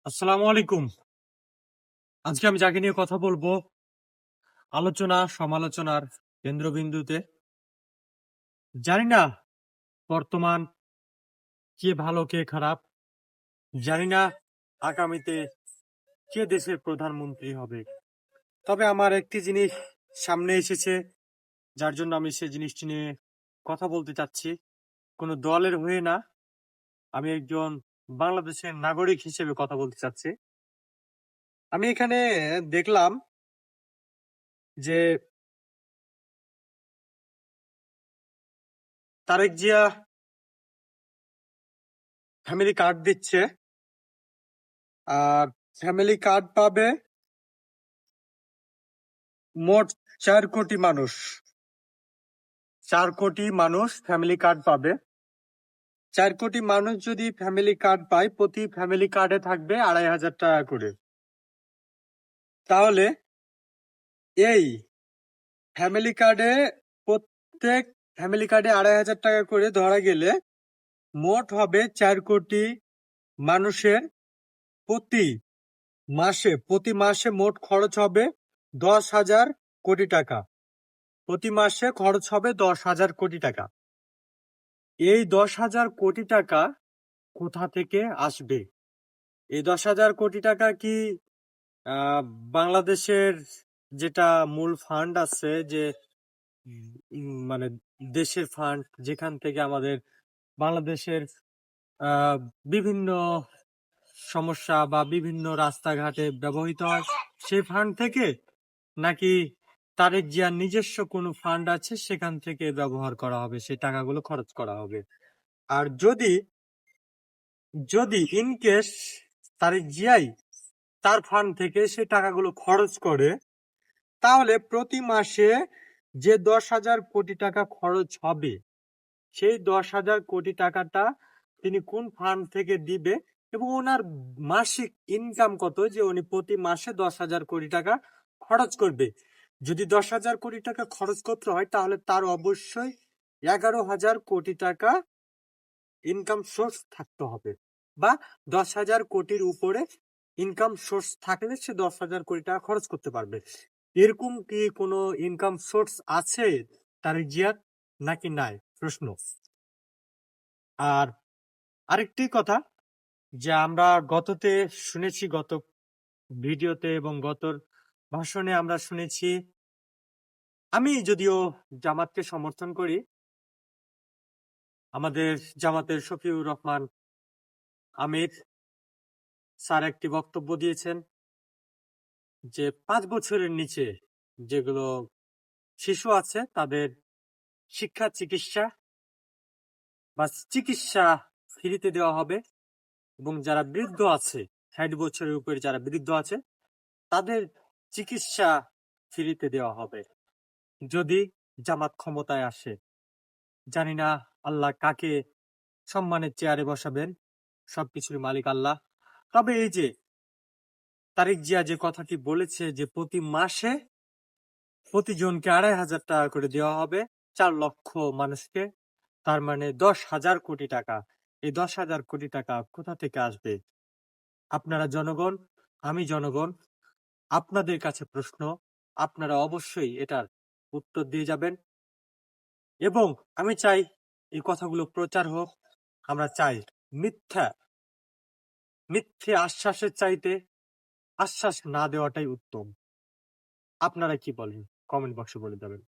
আসসালামু আলাইকুম। আজকে আমি যাকে নিয়ে কথা বলবো, আলোচনা সমালোচনার কেন্দ্রবিন্দুতে। জানি না বর্তমান কে ভালো কে খারাপ, জানি না আগামীতে কে দেশের প্রধানমন্ত্রী হবে। তবে আমার একটি জিনিস সামনে এসেছে, যার জন্য আমি সেই জিনিসটি নিয়ে কথা বলতে চাচ্ছি। কোনো দলের হয়ে না, আমি একজন বাংলাদেশের নাগরিক হিসেবে কথা বলতে চাচ্ছি। আমি এখানে দেখলাম যে তারেক জিয়া ফ্যামিলি কার্ড দিচ্ছে, আর ফ্যামিলি কার্ড পাবে মোট 4 কোটি মানুষ। 4 কোটি মানুষ ফ্যামিলি কার্ড পাবে। 4 কোটি মানুষ যদি ফ্যামিলি কার্ড পায়, প্রতি ফ্যামিলি কার্ডে থাকবে 2,500 টাকা করে। তাহলে এই ফ্যামিলি কার্ডে, প্রত্যেক ফ্যামিলি কার্ডে 2,500 টাকা করে ধরা গেলে মোট হবে 4 কোটি মানুষের প্রতি মাসে মোট খরচ হবে 10,000 কোটি টাকা। প্রতি মাসে খরচ হবে 10,000 কোটি টাকা। এই 10,000 কোটি টাকা কোথা থেকে আসবে? এই 10,000 কোটি টাকা কি আহ, বাংলাদেশের যেটা মূল ফান্ড আছে, যে মানে দেশের ফান্ড, যেখান থেকে আমাদের বাংলাদেশের আহ, বিভিন্ন সমস্যা বা বিভিন্ন রাস্তাঘাটে ব্যবহৃত হয়, সেই ফান্ড থেকে, নাকি তারেক জিয়ার নিজস্ব কোনো ফান্ড আছে সেখান থেকে ব্যবহার করা হবে, সেই টাকাগুলো খরচ করা হবে? আর যদি যদি ইনকেস তারেক জিয়াই তার ফান্ড থেকে সে টাকাগুলো খরচ করে, তাহলে প্রতি মাসে যে 10,000 কোটি টাকা খরচ হবে, সেই 10,000 কোটি টাকাটা তিনি কোন ফান্ড থেকে দিবে, এবং ওনার মাসিক ইনকাম কত যে উনি প্রতি মাসে 10,000 কোটি টাকা খরচ করবে? যদি 10,000 কোটি টাকা খরচ করতে হয়, তাহলে তার অবশ্যই 11,000 কোটি টাকা ইনকাম সোর্স থাকতে হবে, বা 10,000 কোটির উপরে ইনকাম সোর্স থাকলে সে 10,000 কোটি টাকা খরচ করতে পারবে। এরকম কি কোনো ইনকাম সোর্স আছে তারেক জিয়ার, নাকি নাই? প্রশ্ন। আর আরেকটি কথা, যে আমরা গত ভিডিওতে এবং গত ভাষণে আমরা শুনেছি, আমি যদিও জামাতকে সমর্থন করি, আমাদের জামাতের শফিউর রহমান আমির স্যার একটি বক্তব্য দিয়েছেন, যে 5 বছরের নিচে যেগুলো শিশু আছে তাদের শিক্ষা, চিকিৎসা চিকিৎসা ফ্রিতে দেওয়া হবে, এবং যারা বৃদ্ধ আছে, 60 বছরের উপরে যারা বৃদ্ধ আছে, তাদের চিকিৎসা ফ্রিতে দেওয়া হবে যদি জামাত ক্ষমতায় আসে। জানি না আল্লাহ কাকে সম্মানের চেয়ারে বসাবেন, সবকিছুর মালিক আল্লাহ। তবে এই যে তারেক জিয়া যে কথাটি বলেছে, যে প্রতি মাসে প্রতিজনকে 2,500 টাকা করে দেওয়া হবে 4 লক্ষ মানুষকে, তার মানে 10,000 কোটি টাকা। এই 10,000 কোটি টাকা কোথা থেকে আসবে? আপনারা জনগণ, আমি জনগণ, আপনাদের কাছে প্রশ্ন, আপনারা অবশ্যই এটার উত্তর দিয়ে যাবেন। এবং আমি চাই এই কথাগুলো প্রচার হোক। আমরা চাই মিথ্যে আশ্বাসের চাইতে আশ্বাস না দেওয়াটাই উত্তম। আপনারা কি বলেন? কমেন্ট বক্সে বলে যাবেন।